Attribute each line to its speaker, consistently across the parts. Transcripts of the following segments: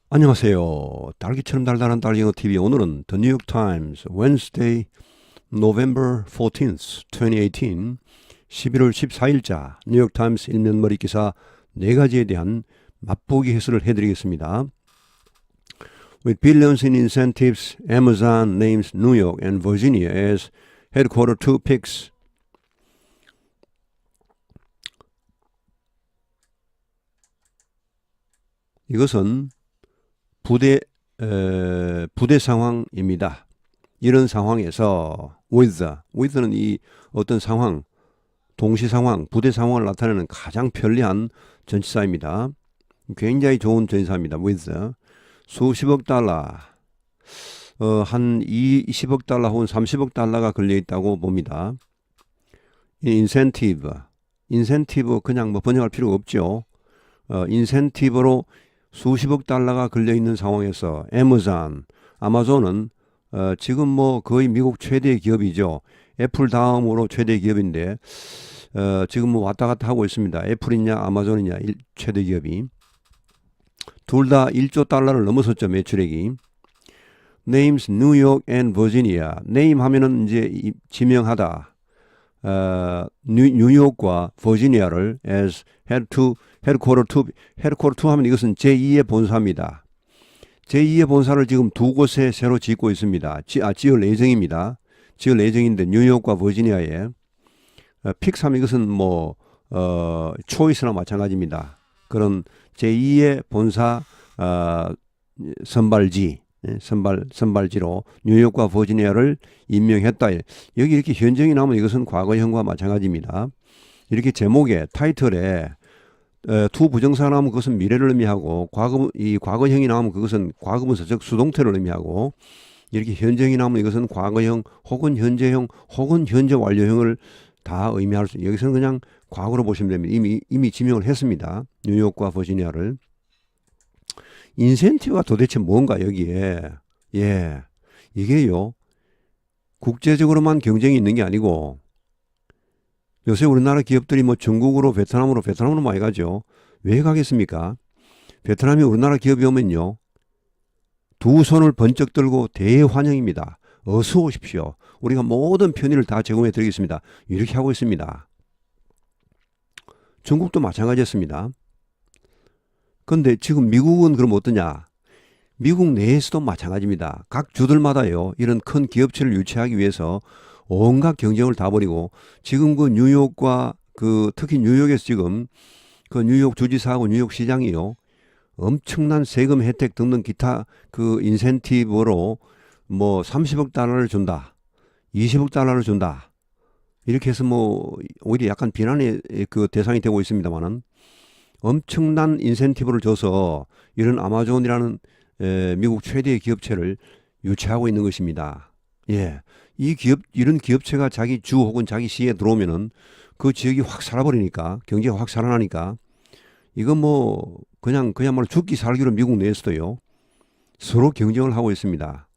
Speaker 1: 안녕하세요. 딸기처럼 달달한 딸기영어 TV. 오늘은 The New York Times Wednesday, November 14th, 2018 11월 14일자 뉴욕 타임스 일면머리 기사 4가지에 대한 맛보기 해설을 해드리겠습니다. With billions in incentives, Amazon names New York and Virginia as headquarter to picks. 이것은 부대 상황입니다. 이런 상황에서 with는 이 어떤 상황, 동시 상황, 부대 상황을 나타내는 가장 편리한 전치사입니다. 굉장히 좋은 전치사입니다. with 수십억 달러, 한 20억 달러 혹은 30억 달러가 걸려 있다고 봅니다. 인센티브 그냥 뭐 번역할 필요가 없죠. 인센티브로 수십억 달러가 걸려 있는 상황에서 아마존은 지금 뭐 거의 미국 최대 기업이죠. 애플 다음으로 최대 기업인데 지금 뭐 왔다 갔다 하고 있습니다. 애플이냐 아마존이냐 최대 기업이 둘 다 1조 달러를 넘어섰죠. 매출액이. Names New York and Virginia. name 하면은 이제 지명하다. 뉴욕과 버지니아를 as headquarter to 하면 이것은 제2의 본사입니다. 제2의 본사를 지금 두 곳에 새로 짓고 있습니다. 지을 예정입니다. 지을 예정인데 뉴욕과 버지니아에 픽삼 이것은 뭐 초이스나 마찬가지입니다. 그런 제2의 본사 선발지로 뉴욕과 버지니아를 임명했다. 여기 이렇게 현정이 나오면 이것은 과거형과 마찬가지입니다. 이렇게 제목에 타이틀에 투 부정사가 나오면 그것은 미래를 의미하고 과거형이 나오면 그것은 과거분사적 수동태를 의미하고 이렇게 현정이 나오면 이것은 과거형 혹은 현재형 혹은 현재 완료형을 다 의미할 수. 여기서는 그냥 과거로 보시면 됩니다. 이미 지명을 했습니다. 뉴욕과 버지니아를. 인센티브가 도대체 뭔가 여기에. 이게요. 국제적으로만 경쟁이 있는 게 아니고 요새 우리나라 기업들이 뭐 중국으로 베트남으로 많이 가죠. 왜 가겠습니까? 베트남이 우리나라 기업이 오면요. 두 손을 번쩍 들고 대환영입니다. 어서 오십시오. 우리가 모든 편의를 다 제공해 드리겠습니다. 이렇게 하고 있습니다. 중국도 마찬가지였습니다. 근데 지금 미국은 그럼 어떠냐? 미국 내에서도 마찬가지입니다. 각 주들마다요. 이런 큰 기업체를 유치하기 위해서 온갖 경쟁을 다 벌이고 지금 그 뉴욕과 특히 뉴욕에서 지금 그 뉴욕 주지사하고 뉴욕 시장이요. 엄청난 세금 혜택 등등 기타 인센티브로 뭐 30억 달러를 준다. 20억 달러를 준다. 이렇게 해서 뭐 오히려 약간 비난의 대상이 되고 있습니다만은 엄청난 인센티브를 줘서 이런 아마존이라는 미국 최대의 기업체를 유치하고 있는 것입니다. 이런 기업체가 자기 주 혹은 자기 시에 들어오면은 그 지역이 확 살아버리니까 경제가 확 살아나니까 이건 뭐 그야말로 죽기 살기로 미국 내에서도요 서로 경쟁을 하고 있습니다.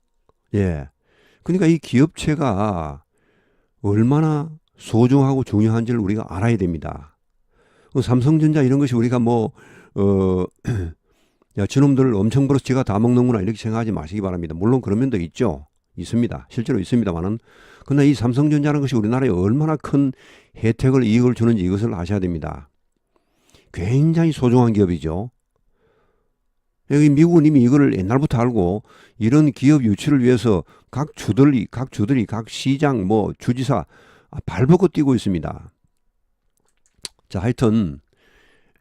Speaker 1: 그러니까 이 기업체가 얼마나 소중하고 중요한지를 우리가 알아야 됩니다. 삼성전자 이런 것이 우리가 야, 저놈들 엄청 벌어서 지가 다 먹는구나 이렇게 생각하지 마시기 바랍니다. 물론 그런 면도 있습니다. 실제로 있습니다만은. 그러나 이 삼성전자라는 것이 우리나라에 얼마나 큰 혜택을 이익을 주는지 이것을 아셔야 됩니다. 굉장히 소중한 기업이죠. 여기 미국은 이미 이거를 옛날부터 알고 이런 기업 유치를 위해서 각 주들이 각 시장 주지사 발벗고 뛰고 있습니다. 자, 하여튼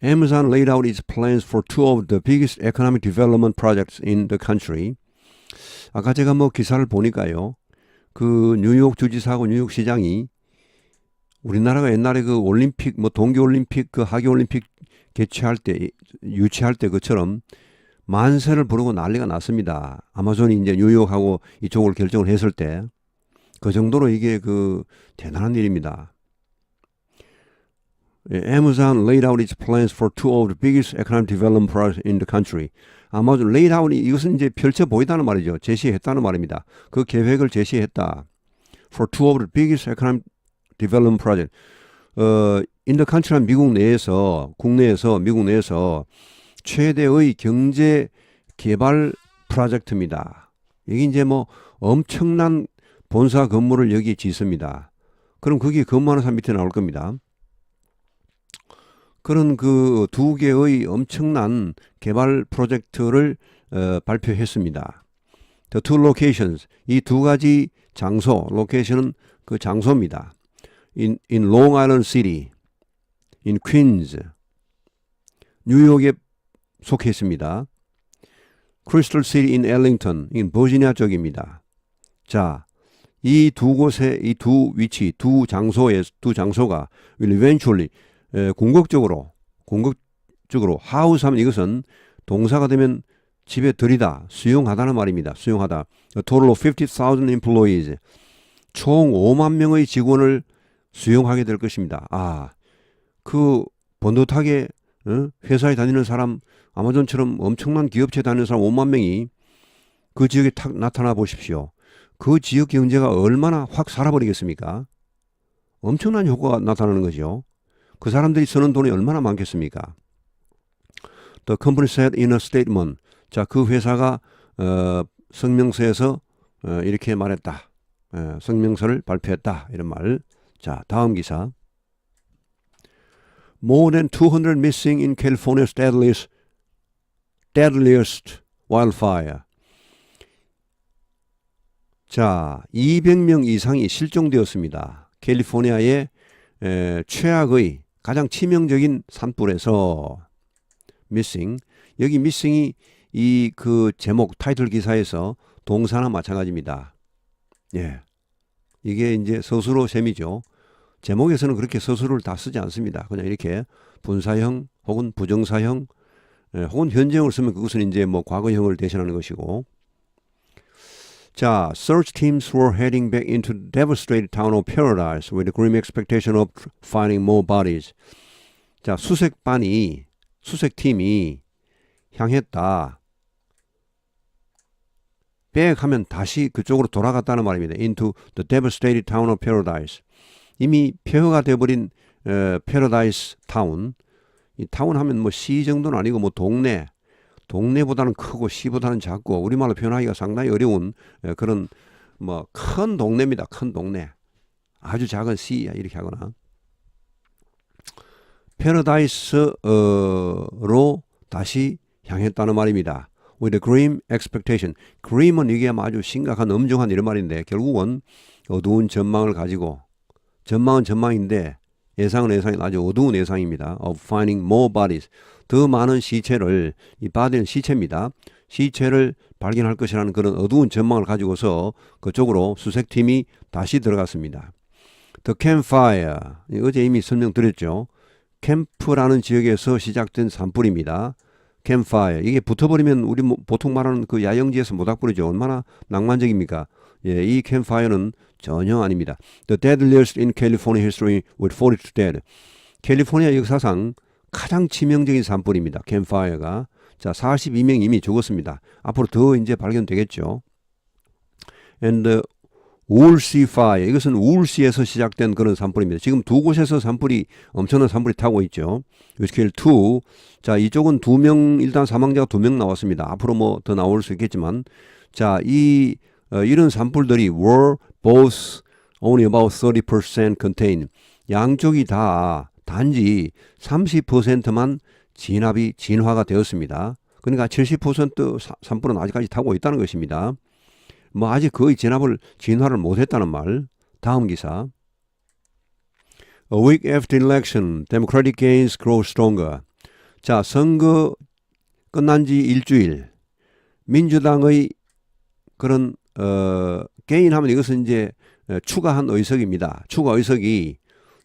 Speaker 1: Amazon laid out its plans for two of the biggest economic development projects in the country. 아까 제가 기사를 보니까요. 그 뉴욕 주지사하고 뉴욕 시장이 우리나라가 옛날에 그 올림픽 동계올림픽 하계올림픽 유치할 때 그처럼 만세를 부르고 난리가 났습니다. 아마존이 이제 뉴욕하고 이쪽을 결정을 했을 때 그 정도로 이게 대단한 일입니다. Amazon laid out its plans for two of the biggest economic development projects in the country. 아마존 laid out 이것은 이제 펼쳐 보이다는 말이죠. 제시했다는 말입니다. 그 계획을 제시했다. For two of the biggest economic development projects. in the country란 미국 내에서 최대의 경제 개발 프로젝트입니다. 이게 이제 뭐 엄청난 본사 건물을 여기에 짓습니다. 그럼 거기에 근무하는 사람 밑에 나올 겁니다. 그런 그 두 개의 엄청난 개발 프로젝트를 발표했습니다. The two locations, 이 두 가지 장소, 로케이션은 그 장소입니다. In Long Island City, in Queens, 뉴욕에 속해 있습니다. Crystal City in Arlington, in 버지니아 쪽입니다. 자, 이 두 곳의 이 두 위치, 두 장소가 will eventually 궁극적으로 house 하면 이것은 동사가 되면 집에 들이다, 수용하다는 말입니다. 수용하다. A total of 50,000 employees. 총 5만 명의 직원을 수용하게 될 것입니다. 그 번듯하게 회사에 다니는 사람, 아마존처럼 엄청난 기업체에 다니는 사람 5만 명이 그 지역에 탁 나타나 보십시오. 그 지역 경제가 얼마나 확 살아버리겠습니까? 엄청난 효과가 나타나는 거죠. 그 사람들이 쓰는 돈이 얼마나 많겠습니까? The company said in a statement. 자, 그 회사가 성명서에서 이렇게 말했다. 성명서를 발표했다. 이런 말. 자, 다음 기사. More than 200 missing in California's deadliest wildfire. 자, 200명 이상이 실종되었습니다. 캘리포니아의 최악의 가장 치명적인 산불에서 missing. 여기 missing이 이 그 제목 타이틀 기사에서 동사나 마찬가지입니다. 예. 이게 이제 서술어 셈이죠. 제목에서는 그렇게 서술어를 다 쓰지 않습니다. 그냥 이렇게 분사형 혹은 부정사형 혹은 현재형을 쓰면 그것은 이제 뭐 과거형을 대신하는 것이고. 자, search teams were heading back into the devastated town of Paradise with the grim expectation of finding more bodies. 자, 수색팀이 향했다. back 하면 다시 그쪽으로 돌아갔다는 말입니다. into the devastated town of Paradise. 이미 폐허가 되어버린 Paradise Town. 이 타운 하면 뭐 시 정도는 아니고 뭐 동네보다는 크고 시보다는 작고 우리말로 표현하기가 상당히 어려운 그런 뭐 큰 동네입니다. 큰 동네. 아주 작은 시야 이렇게 하거나. 패러다이스로 다시 향했다는 말입니다. With a grim expectation. grim은 이게 아주 심각한 엄중한 이런 말인데 결국은 어두운 전망을 가지고 전망은 전망인데 예상은 예상이 아주 어두운 예상입니다. Of finding more bodies. 더 많은 시체를 이 body는 시체입니다. 시체를 발견할 것이라는 그런 어두운 전망을 가지고서 그쪽으로 수색팀이 다시 들어갔습니다. The campfire. 어제 이미 설명드렸죠. 캠프라는 지역에서 시작된 산불입니다. campfire. 이게 붙어버리면 우리 보통 말하는 그 야영지에서 모닥불이죠. 얼마나 낭만적입니까? 예, 이 campfire는 전혀 아닙니다. The deadliest in California history with 42 dead. 캘리포니아 역사상 가장 치명적인 산불입니다. campfire가. 자, 42명 이미 죽었습니다. 앞으로 더 이제 발견되겠죠. And 울시 fire. 이것은 울시에서 시작된 그런 산불입니다. 지금 두 곳에서 엄청난 산불이 타고 있죠. 스케일 2. 자, 이쪽은 2명, 일단 사망자가 2명 나왔습니다. 앞으로 뭐 더 나올 수 있겠지만. 자, 이런 산불들이 were both only about 30% contained. 양쪽이 다 단지 30%만 진화가 되었습니다. 그러니까 70% 산불은 아직까지 타고 있다는 것입니다. 뭐 아직 거의 진화를 못했다는 말. 다음 기사. A week after election, Democratic gains grow stronger. 자, 선거 끝난 지 일주일. 민주당의 그런 게인하면 이것은 이제 추가한 의석입니다. 추가 의석이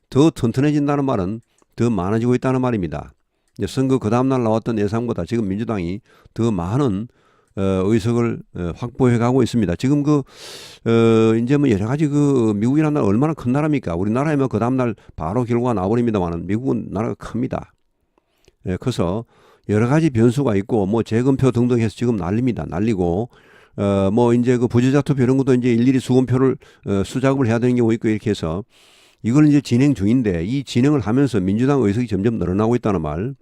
Speaker 1: 더 튼튼해진다는 말은 더 많아지고 있다는 말입니다. 이제 선거 그 다음날 나왔던 예상보다 지금 민주당이 더 많은 의석을 확보해 가고 있습니다. 지금 이제 뭐 여러 가지 미국이라는 나라 얼마나 큰 나라입니까? 우리나라에면 그 다음날 바로 결과가 나와버립니다만 미국은 나라가 큽니다. 커서 여러 가지 변수가 있고 뭐 재검표 등등 해서 지금 난리고 뭐 이제 그 부재자 투표 이런 것도 이제 일일이 수검표를 수작업을 해야 되는 경우 있고 이렇게 해서 이걸 이제 진행 중인데 이 진행을 하면서 민주당 의석이 점점 늘어나고 있다는 말.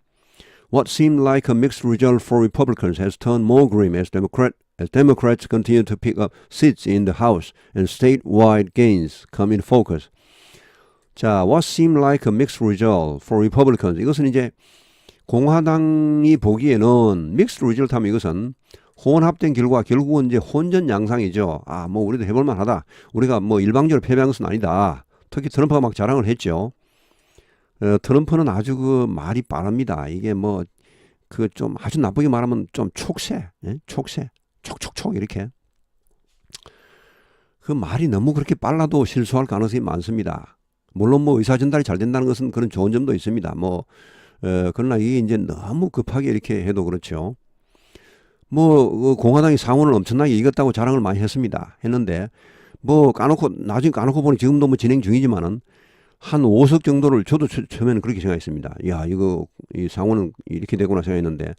Speaker 1: What seemed like a mixed result for Republicans has turned more grim as Democrats continue to pick up seats in the House and statewide gains come in focus. 자, what seemed like a mixed result for Republicans. 이것은 이제 공화당이 보기에는 mixed result 하면 이것은 혼합된 결과 결국은 이제 혼전 양상이죠. 아, 뭐 우리도 해볼만 하다. 우리가 뭐 일방적으로 패배한 것은 아니다. 특히 트럼프가 막 자랑을 했죠. 트럼프는 아주 그 말이 빠릅니다. 이게 뭐 그 좀 아주 나쁘게 말하면 좀 촉새, 예? 촉새, 촉촉촉 이렇게. 그 말이 너무 그렇게 빨라도 실수할 가능성이 많습니다. 물론 뭐 의사 전달이 잘 된다는 것은 그런 좋은 점도 있습니다. 뭐 그러나 이게 이제 너무 급하게 이렇게 해도 그렇죠. 뭐 공화당이 상원을 엄청나게 이겼다고 자랑을 많이 했는데 뭐 나중에 까놓고 보니 지금도 뭐 진행 중이지만은 한 5석 정도를 저도 처음에는 그렇게 생각했습니다. 야, 이거 이 상원은 이렇게 되구나 생각했는데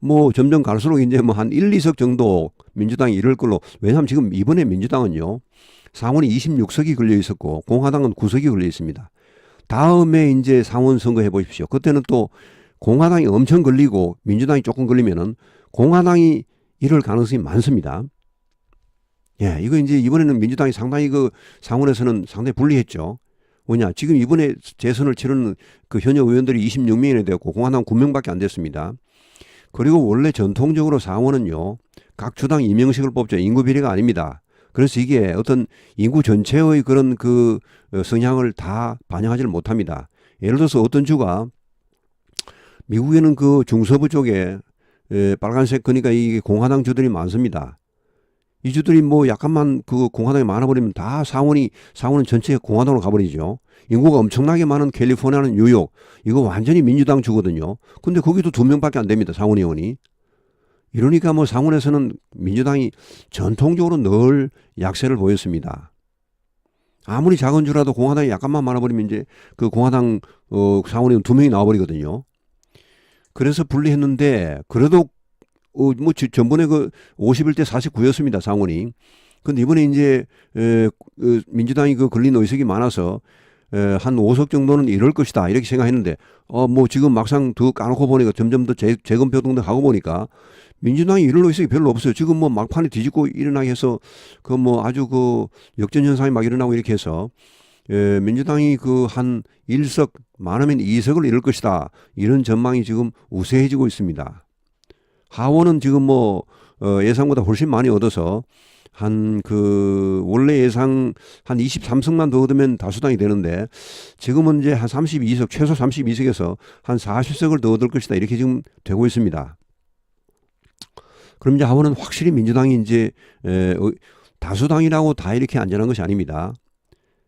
Speaker 1: 뭐 점점 갈수록 이제 뭐 한 1, 2석 정도 민주당이 이럴 걸로. 왜냐하면 지금 이번에 민주당은요, 상원이 26석이 걸려 있었고 공화당은 9석이 걸려 있습니다. 다음에 이제 상원 선거해 보십시오. 그때는 또 공화당이 엄청 걸리고 민주당이 조금 걸리면은 공화당이 이럴 가능성이 많습니다. 예, 이거 이제 이번에는 민주당이 상당히 그 상원에서는 상당히 불리했죠. 뭐냐, 지금 이번에 재선을 치르는 그 현역 의원들이 26명이나 되었고 공화당 9명밖에 안 됐습니다. 그리고 원래 전통적으로 상원은요, 각 주당 2명씩을 뽑죠. 인구 비례가 아닙니다. 그래서 이게 어떤 인구 전체의 그런 그 성향을 다 반영하지를 못합니다. 예를 들어서 어떤 주가 미국에는 그 중서부 쪽에 빨간색, 그러니까 이게 공화당 주들이 많습니다. 이 주들이 뭐 약간만 그 공화당이 많아버리면 다 상원은 전체 공화당으로 가버리죠. 인구가 엄청나게 많은 캘리포니아는 뉴욕, 이거 완전히 민주당 주거든요. 근데 거기도 2명밖에 안 됩니다. 상원 의원이. 이러니까 뭐 상원에서는 민주당이 전통적으로 늘 약세를 보였습니다. 아무리 작은 주라도 공화당이 약간만 많아버리면 이제 그 공화당 상원 의원 2명이 나와버리거든요. 그래서 분리했는데 그래도 뭐 전번에 그 51대 49였습니다. 상원이. 근데 이번에 이제 민주당이 그 걸린 의석이 많아서 한 5석 정도는 이럴 것이다 이렇게 생각했는데 뭐 지금 막상 더 까놓고 보니까 점점 더 재검표 등등 하고 보니까 민주당이 이럴 의석이 별로 없어요. 지금 뭐 막판에 뒤집고 일어나게 해서 그 뭐 아주 그 역전 현상이 막 일어나고 이렇게 해서 민주당이 그 한 1석 많으면 2석을 이룰 것이다 이런 전망이 지금 우세해지고 있습니다. 하원은 지금 뭐 예상보다 훨씬 많이 얻어서 한 그 원래 예상 한 23석만 더 얻으면 다수당이 되는데 지금은 이제 한 32석, 최소 32석에서 한 40석을 더 얻을 것이다 이렇게 지금 되고 있습니다. 그럼 이제 하원은 확실히 민주당이 이제 다수당이라고 다 이렇게 안전한 것이 아닙니다.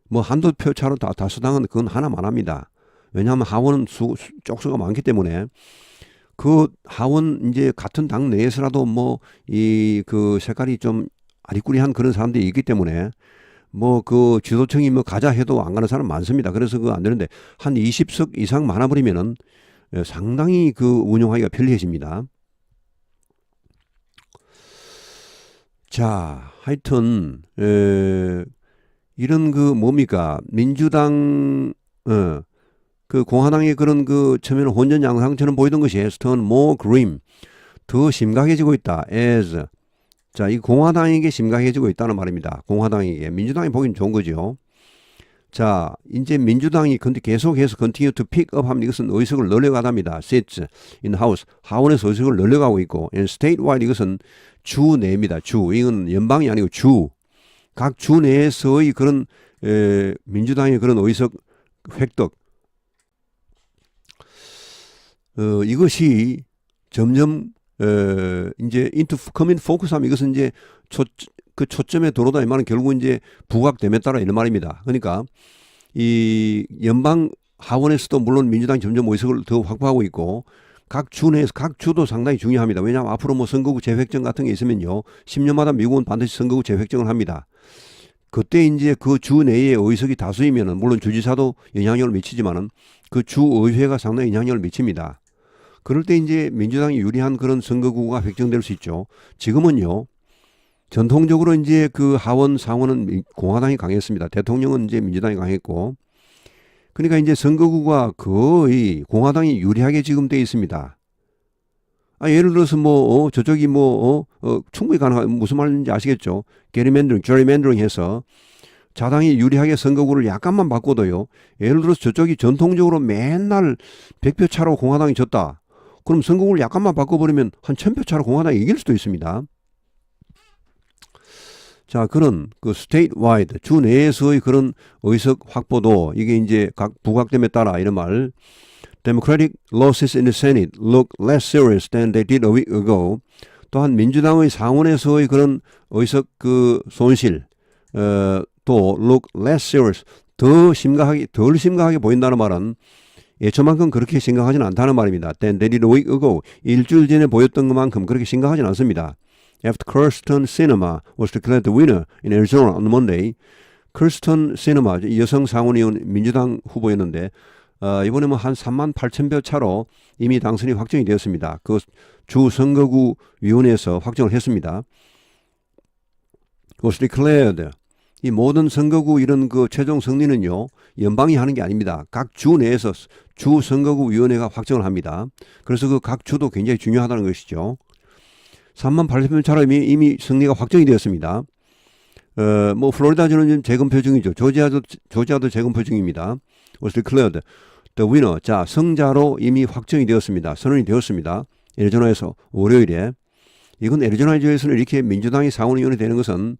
Speaker 1: 뭐 한두 표 차로 다수당은 그건 하나만 합니다. 왜냐하면 하원은 쪽수가 많기 때문에 그 하원 이제 같은 당 내에서라도 뭐 이 그 색깔이 좀 아리꾸리한 그런 사람들이 있기 때문에 뭐 그 지도층이 뭐 가자 해도 안 가는 사람 많습니다. 그래서 그거 안 되는데 한 20석 이상 많아버리면은 상당히 그 운영하기가 편리해집니다. 자, 하여튼 이런 그 뭡니까 민주당 그 공화당의 그런 그 처음에는 혼전 양상처럼 보이던 것이 has turned more grim, 더 심각해지고 있다. as 자, 이 공화당에게 심각해지고 있다는 말입니다. 공화당에게. 민주당이 보기엔 좋은 거죠. 자, 이제 민주당이 근데 계속해서 continue to pick up 하면 이것은 의석을 늘려가답니다. seats in the house, 하원에서 의석을 늘려가고 있고, and statewide 이것은 주 내입니다. 주, 이건 연방이 아니고 주, 각 주 내에서의 그런 민주당의 그런 의석 획득, 이것이 점점 이제 come in focus 하면 이것은 이제 그 초점에 들어오다 이 말은 결국 이제 부각됨에 따라 이런 말입니다. 그러니까 이 연방 하원에서도 물론 민주당이 점점 의석을 더 확보하고 있고 각 주 내에서 각 주도 상당히 중요합니다. 왜냐하면 앞으로 뭐 선거구 재획정 같은 게 있으면요 10년마다 미국은 반드시 선거구 재획정을 합니다. 그때 이제 그 주 내에 의석이 다수이면은 물론 주지사도 영향력을 미치지만은 그 주 의회가 상당히 영향력을 미칩니다. 그럴 때 이제 민주당이 유리한 그런 선거구가 획정될 수 있죠. 지금은요, 전통적으로 이제 그 하원, 상원은 공화당이 강했습니다. 대통령은 이제 민주당이 강했고, 그러니까 이제 선거구가 거의 공화당이 유리하게 지금 돼 있습니다. 예를 들어서 저쪽이 충분히 가능한, 무슨 말인지 아시겠죠? gerrymandering 해서 자당이 유리하게 선거구를 약간만 바꿔도요. 예를 들어서 저쪽이 전통적으로 맨날 100표 차로 공화당이 졌다. 그럼 선거구를 약간만 바꿔버리면 한 1000표 차로 공화당이 이길 수도 있습니다. 자, 그런 그 statewide, 주 내에서의 그런 의석 확보도 이게 이제 각 부각됨에 따라 이런 말. Democratic losses in the Senate look less serious than they did a week ago. 또한 민주당의 상원에서의 그런 의석 그 손실, 또 look less serious, 덜 심각하게 보인다는 말은 예초만큼 그렇게 심각하지는 않다는 말입니다. Than they did a week ago. 일주일 전에 보였던 것만큼 그렇게 심각하지는 않습니다. After Kirsten Sinema was declared the winner in Arizona on Monday, Kirsten Sinema, 여성 상원의원 민주당 후보였는데 이번에 한 38,000표 차로 이미 당선이 확정이 되었습니다. 그 주 선거구 위원회에서 확정을 했습니다. was declared. 이 모든 선거구 이런 그 최종 승리는요, 연방이 하는 게 아닙니다. 각 주 내에서 주 선거구 위원회가 확정을 합니다. 그래서 그 각 주도 굉장히 중요하다는 것이죠. 38,000표 차로 이미 승리가 확정이 되었습니다. 플로리다주는 지금 재검표 중이죠. 조지아도 재검표 중입니다. was declared the winner. 자, 승자로 이미 확정이 되었습니다. 선언이 되었습니다. 애리조나에서 월요일에. 이건 애리조나주에서는 이렇게 민주당이 상원의원이 되는 것은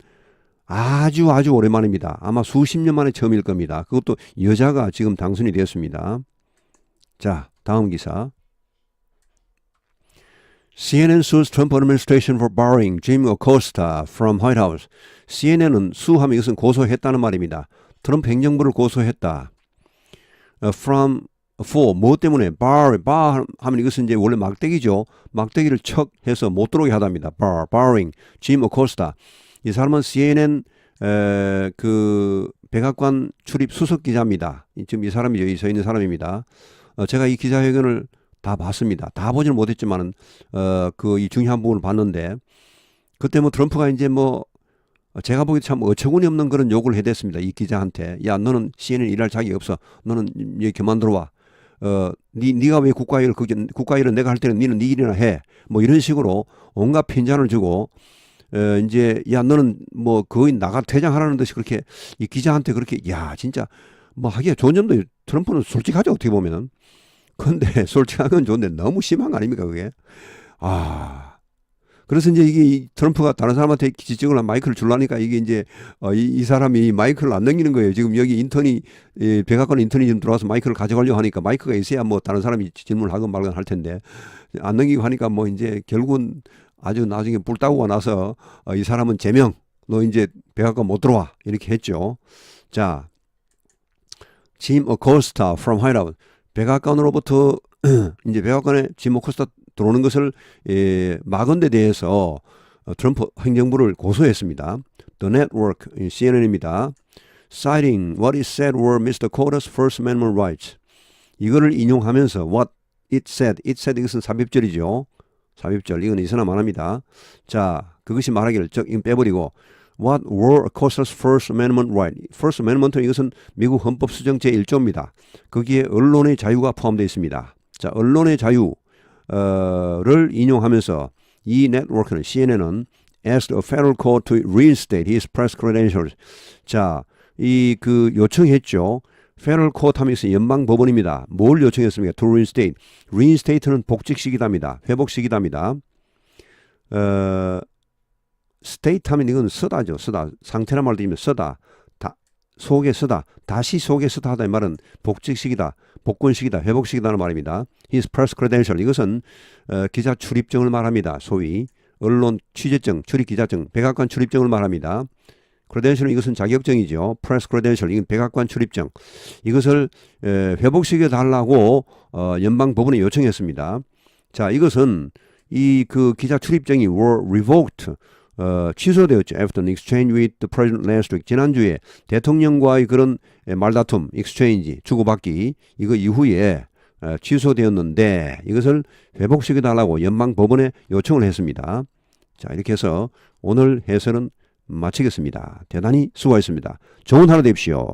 Speaker 1: 아주 오랜만입니다. 아마 수십 년 만에 처음일 겁니다. 그것도 여자가 지금 당선이 되었습니다. 자, 다음 기사. CNN sues Trump administration for barring Jim Acosta from White House. CNN은 수하면 이것은 고소했다는 말입니다. 트럼프 행정부를 고소했다. for 뭐 때문에 bar 하면 이것은 이제 원래 막대기죠. 막대기를 척 해서 못 들어오게 하답니다. barring Jim Acosta. 이 사람은 CNN 그 백악관 출입 수석 기자입니다. 지금 이 사람이 여기 서 있는 사람입니다. 제가 이 기자회견을 다 봤습니다. 다 보지는 못했지만은 그 이 중요한 부분을 봤는데 그때 트럼프가 이제 제가 보기에 참 어처구니 없는 그런 욕을 해댔습니다. 이 기자한테. 야, 너는 CNN 일할 자격이 없어. 너는 여기 그만 들어와. 네가 왜 국가일을 내가 할 때는 니는 네 일이나 해. 이런 식으로 온갖 핀잔을 주고 이제 야, 너는 거의 나가 퇴장하라는 듯이 그렇게 이 기자한테 그렇게 야, 진짜 하기가 좋은 점도 트럼프는 솔직하죠, 어떻게 보면은. 근데 솔직한 건 좋은데 너무 심한 거 아닙니까, 그게? 그래서 이제 이게 트럼프가 다른 사람한테 지적을 한 마이크를 주려니까 이게 이제 이 사람이 마이크를 안 넘기는 거예요. 지금 여기 백악관 인턴이 지금 들어와서 마이크를 가져가려고 하니까 마이크가 있어야 다른 사람이 질문을 하건 말건 할 텐데 안 넘기고 하니까 이제 결국은 아주 나중에 불 따고가 나서 이 사람은 제명, 너 이제 백악관 못 들어와 이렇게 했죠. 자, 짐 어코스타 from White House. 백악관으로부터 이제 백악관에 짐 어코스타 들어오는 것을 막은 데 대해서 트럼프 행정부를 고소했습니다. The Network, CNN입니다. Citing what it said were Mr. Dakota's First Amendment rights. 이거를 인용하면서 what it said 이것은 삽입절이죠. 삽입절, 이건 있으나만 합니다. 자, 그것이 말하기를, 이건 빼버리고 what were Acosta's First Amendment right. First Amendment는 이것은 미국 헌법 수정 제1조입니다. 거기에 언론의 자유가 포함되어 있습니다. 자, 언론의 자유 를 인용하면서 이 네트워크는 CNN은 asked a federal court to reinstate his press credentials. 자, 그 요청했죠. federal court 하면서 연방 법원입니다. 뭘 요청했습니까? to reinstate. reinstate는 복직시키답니다. 회복시키답니다. state 하면 이건 쓰다죠. 쓰다. 상태란 말도 있으면 쓰다. 속에 쓰다. 다시 속에 쓰다 하다 이 말은 복직시키다. 복권시키다, 회복시키다는 말입니다. His press credential. 이것은 기자 출입증을 말합니다. 소위 언론 취재증, 출입기자증, 백악관 출입증을 말합니다. credential은 이것은 자격증이죠. press credential. 이건 백악관 출입증. 이것을 회복시켜 달라고 연방 법원에 요청했습니다. 자, 이것은 그 기자 출입증이 were revoked. 취소되었죠. After an exchange with the president last week. 지난주에 대통령과의 그런 말다툼, exchange, 주고받기, 이거 이후에 취소되었는데 이것을 회복시켜달라고 연방법원에 요청을 했습니다. 자, 이렇게 해서 오늘 해설은 마치겠습니다. 대단히 수고하셨습니다. 좋은 하루 되십시오.